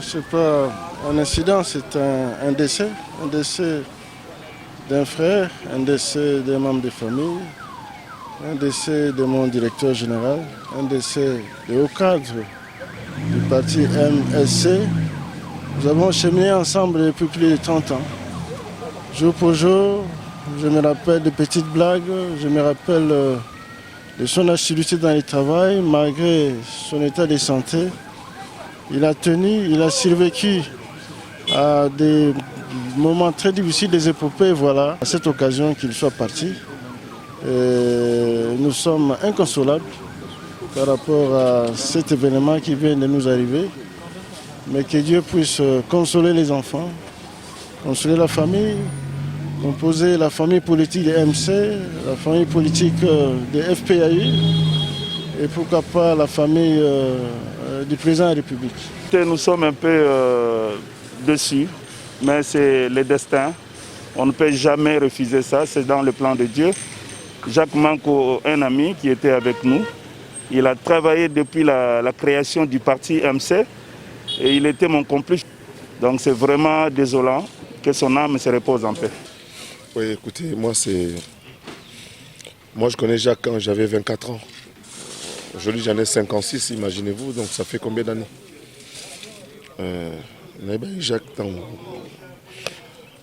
Je sais pas, un incident, c'est un décès d'un frère, un décès d'un membre de famille, un décès de mon directeur général, un décès de haut cadre du parti MSC. Nous avons cheminé ensemble depuis plus de 30 ans. Jour pour jour, je me rappelle de petites blagues, je me rappelle de son assiduité dans le travail, malgré son état de santé. Il a tenu, il a survécu à des moments très difficiles, des épopées, voilà. À cette occasion qu'il soit parti, nous sommes inconsolables par rapport à cet événement qui vient de nous arriver. Mais que Dieu puisse consoler les enfants, consoler la famille, composer la famille politique de MC, la famille politique de FPAU et pourquoi pas la famille du président de la République. Nous sommes un peu dessus, mais c'est le destin. On ne peut jamais refuser ça, c'est dans le plan de Dieu. Jacques Manko, un ami qui était avec nous, il a travaillé depuis la création du parti MC et il était mon complice. Donc c'est vraiment désolant que son âme se repose en paix. Oui, écoutez, moi je connais Jacques quand j'avais 24 ans. Aujourd'hui j'en ai 56, imaginez-vous, donc ça fait combien d'années Jacques,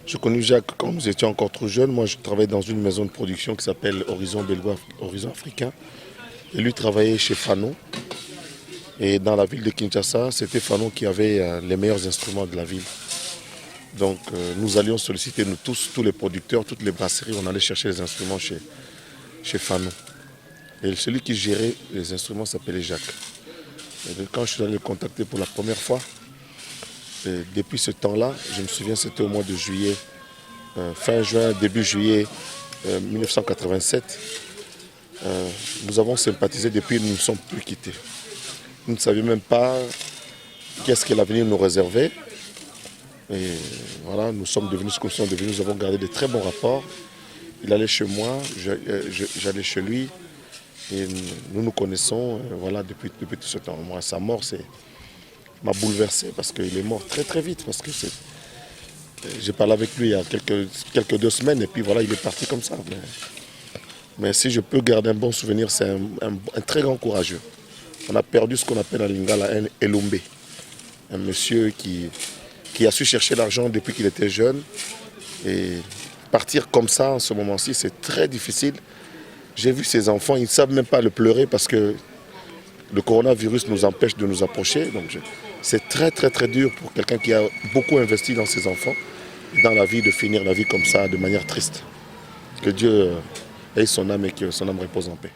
j'ai connu Jacques quand nous étions encore trop jeunes. Moi je travaillais dans une maison de production qui s'appelle Horizon Africain. Et lui travaillait chez Fano. Et dans la ville de Kinshasa, c'était Fano qui avait les meilleurs instruments de la ville. Donc nous allions solliciter, nous tous les producteurs, toutes les brasseries, on allait chercher les instruments chez Fano. Et celui qui gérait les instruments s'appelait Jacques. Et quand je suis allé le contacter pour la première fois, depuis ce temps-là, je me souviens, c'était au mois de juillet, fin juin, début juillet 1987, nous avons sympathisé depuis, nous ne sommes plus quittés. Nous ne savions même pas qu'est-ce que l'avenir nous réservait. Et voilà, nous sommes devenus ce que nous sommes devenus, nous avons gardé de très bons rapports. Il allait chez moi, j'allais chez lui. Et nous nous connaissons voilà, depuis tout ce temps. Moi, sa mort m'a bouleversé parce qu'il est mort très très vite. Parce que j'ai parlé avec lui il y a quelques 2 semaines et puis voilà, il est parti comme ça. Mais si je peux garder un bon souvenir, c'est un très grand courageux. On a perdu ce qu'on appelle en Lingala un Elombe. Un monsieur qui a su chercher l'argent depuis qu'il était jeune et partir comme ça en ce moment-ci, c'est très difficile. J'ai vu ces enfants, ils ne savent même pas le pleurer parce que le coronavirus nous empêche de nous approcher. Donc c'est très très très dur pour quelqu'un qui a beaucoup investi dans ses enfants, dans la vie, de finir la vie comme ça, de manière triste. Que Dieu ait son âme et que son âme repose en paix.